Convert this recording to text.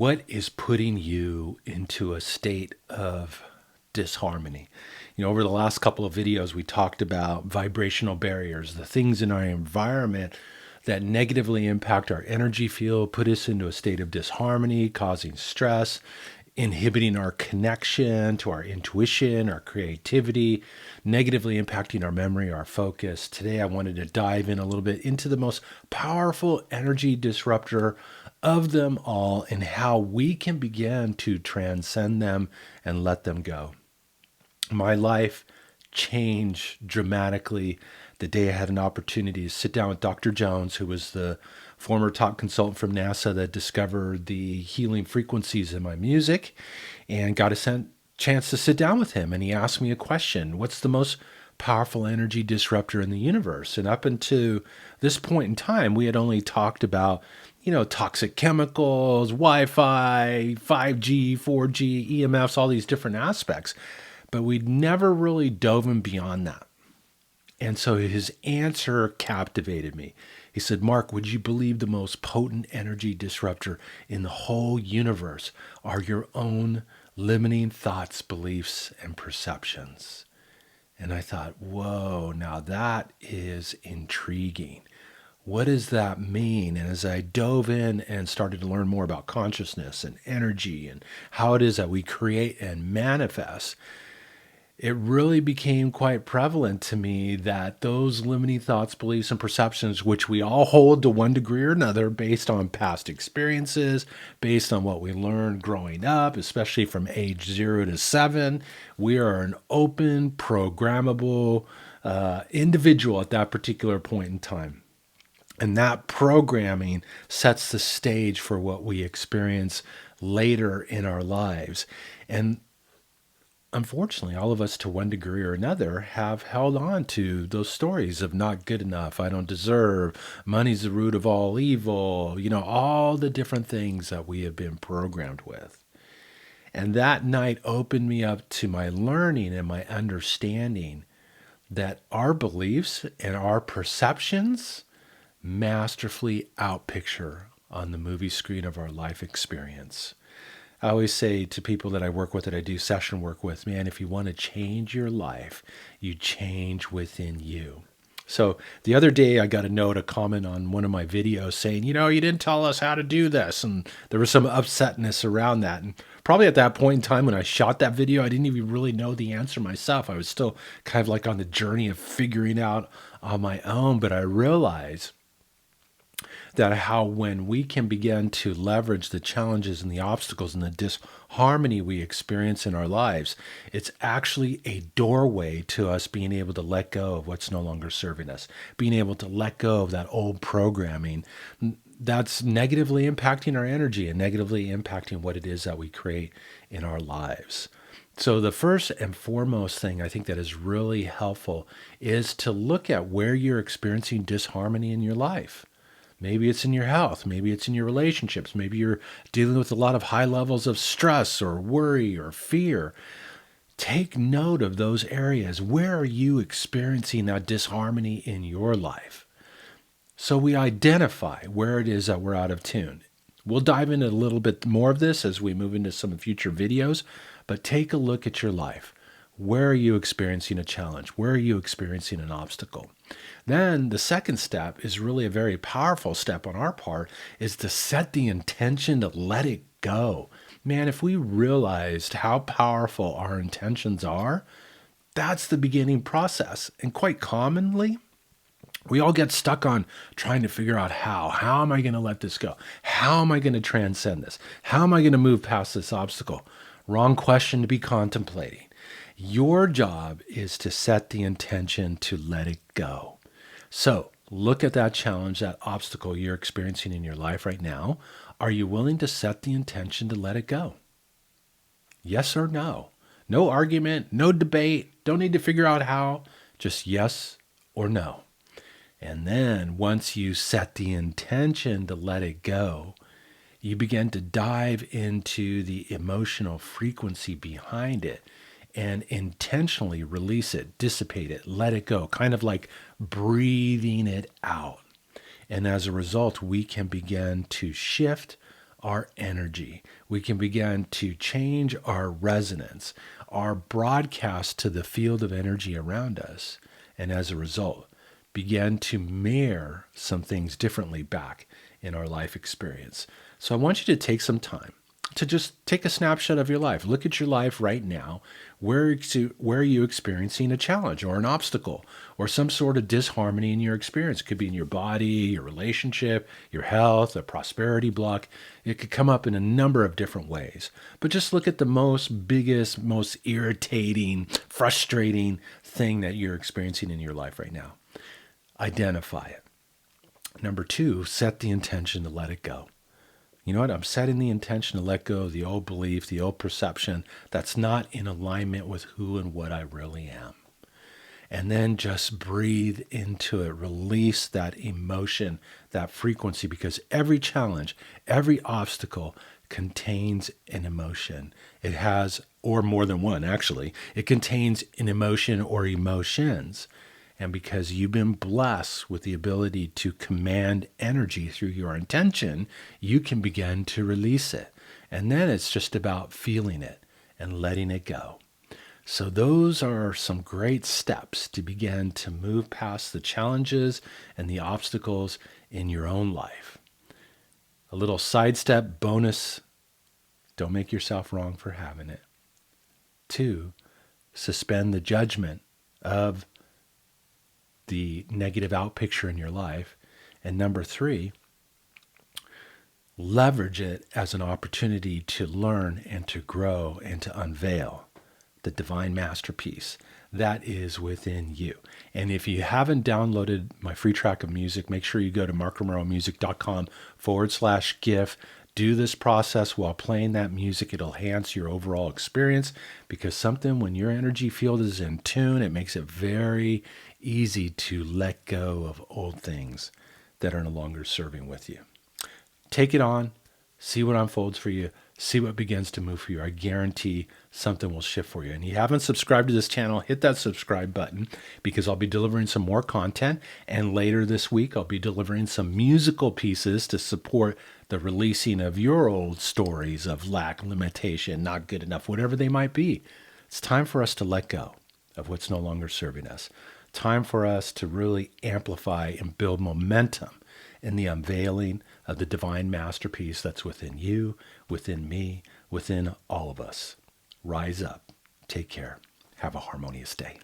what is putting you into a state of disharmony? Over the last couple of videos, we talked about vibrational barriers, the things in our environment that negatively impact our energy field, put us into a state of disharmony, causing stress, inhibiting our connection to our intuition, our creativity, negatively impacting our memory, our focus. Today, I wanted to dive in a little bit into the most powerful energy disruptor of them all and how we can begin to transcend them and let them go. My life changed dramatically the day I had an opportunity to sit down with Dr. Jones, who was the former top consultant from NASA that discovered the healing frequencies in my music, and got a chance to sit down with him. And he asked me a question: what's the most powerful energy disruptor in the universe? And up until this point in time, we had only talked about, toxic chemicals, Wi-Fi, 5G, 4G, EMFs, all these different aspects. But we'd never really dove in beyond that. And so his answer captivated me. He said, "Mark, would you believe the most potent energy disruptor in the whole universe are your own limiting thoughts, beliefs, and perceptions?" And I thought, whoa, now that is intriguing. What does that mean? And as I dove in and started to learn more about consciousness and energy and how it is that we create and manifest, it really became quite prevalent to me that those limiting thoughts, beliefs, and perceptions, which we all hold to one degree or another based on past experiences, based on what we learned growing up, especially from age 0 to 7, we are an open, programmable individual at that particular point in time. And that programming sets the stage for what we experience later in our lives. And unfortunately, all of us to one degree or another have held on to those stories of not good enough, I don't deserve, money's the root of all evil, all the different things that we have been programmed with. And that night opened me up to my learning and my understanding that our beliefs and our perceptions masterfully outpicture on the movie screen of our life experience. I always say to people that I work with, that I do session work with, man, if you want to change your life, you change within you. So the other day I got a comment on one of my videos saying, you didn't tell us how to do this. And there was some upsetness around that. And probably at that point in time when I shot that video, I didn't even really know the answer myself. I was still kind of like on the journey of figuring out on my own. But I realized that how when we can begin to leverage the challenges and the obstacles and the disharmony we experience in our lives, it's actually a doorway to us being able to let go of what's no longer serving us, being able to let go of that old programming that's negatively impacting our energy and negatively impacting what it is that we create in our lives. So the first and foremost thing I think that is really helpful is to look at where you're experiencing disharmony in your life. Maybe it's in your health. Maybe it's in your relationships. Maybe you're dealing with a lot of high levels of stress or worry or fear. Take note of those areas. Where are you experiencing that disharmony in your life? So we identify where it is that we're out of tune. We'll dive into a little bit more of this as we move into some future videos, but take a look at your life. Where are you experiencing a challenge? Where are you experiencing an obstacle? Then the second step is really a very powerful step on our part, is to set the intention to let it go. Man, if we realized how powerful our intentions are, that's the beginning process. And quite commonly, we all get stuck on trying to figure out how am I going to let this go? How am I going to transcend this? How am I going to move past this obstacle? Wrong question to be contemplating. Your job is to set the intention to let it go. So look at that challenge, that obstacle you're experiencing in your life right now. Are you willing to set the intention to let it go? Yes or no? No argument, no debate, don't need to figure out how, just yes or no. And then once you set the intention to let it go, you begin to dive into the emotional frequency behind it and intentionally release it, dissipate it, let it go, kind of like breathing it out. And as a result, we can begin to shift our energy. We can begin to change our resonance, our broadcast to the field of energy around us. And as a result, begin to mirror some things differently back in our life experience. So I want you to take some time to just take a snapshot of your life. Look at your life right now. Where are you experiencing a challenge or an obstacle or some sort of disharmony in your experience? It could be in your body, your relationship, your health, a prosperity block. It could come up in a number of different ways. But just look at the biggest, most irritating, frustrating thing that you're experiencing in your life right now. Identify it. Number 2, set the intention to let it go. You know what? I'm setting the intention to let go of the old belief, the old perception that's not in alignment with who and what I really am. And then just breathe into it. Release that emotion, that frequency, because every challenge, every obstacle contains an emotion. It has, or more than one actually, it contains an emotion or emotions. And because you've been blessed with the ability to command energy through your intention, you can begin to release it. And then it's just about feeling it and letting it go. So those are some great steps to begin to move past the challenges and the obstacles in your own life. A little sidestep bonus: don't make yourself wrong for having it. 2, suspend the judgment of the negative out picture in your life. And number 3, leverage it as an opportunity to learn and to grow and to unveil the divine masterpiece that is within you. And if you haven't downloaded my free track of music, make sure you go to markromeromusic.com/gift. Do this process while playing that music. It'll enhance your overall experience, because when your energy field is in tune, it makes it very easy to let go of old things that are no longer serving with you. Take it on, see what unfolds for you, see what begins to move for you. I guarantee something will shift for you. And if you haven't subscribed to this channel, hit that subscribe button, because I'll be delivering some more content. And later this week, I'll be delivering some musical pieces to support the releasing of your old stories of lack, limitation, not good enough, whatever they might be. It's time for us to let go of what's no longer serving us. Time for us to really amplify and build momentum in the unveiling of the divine masterpiece that's within you, within me, within all of us. Rise up. Take care. Have a harmonious day.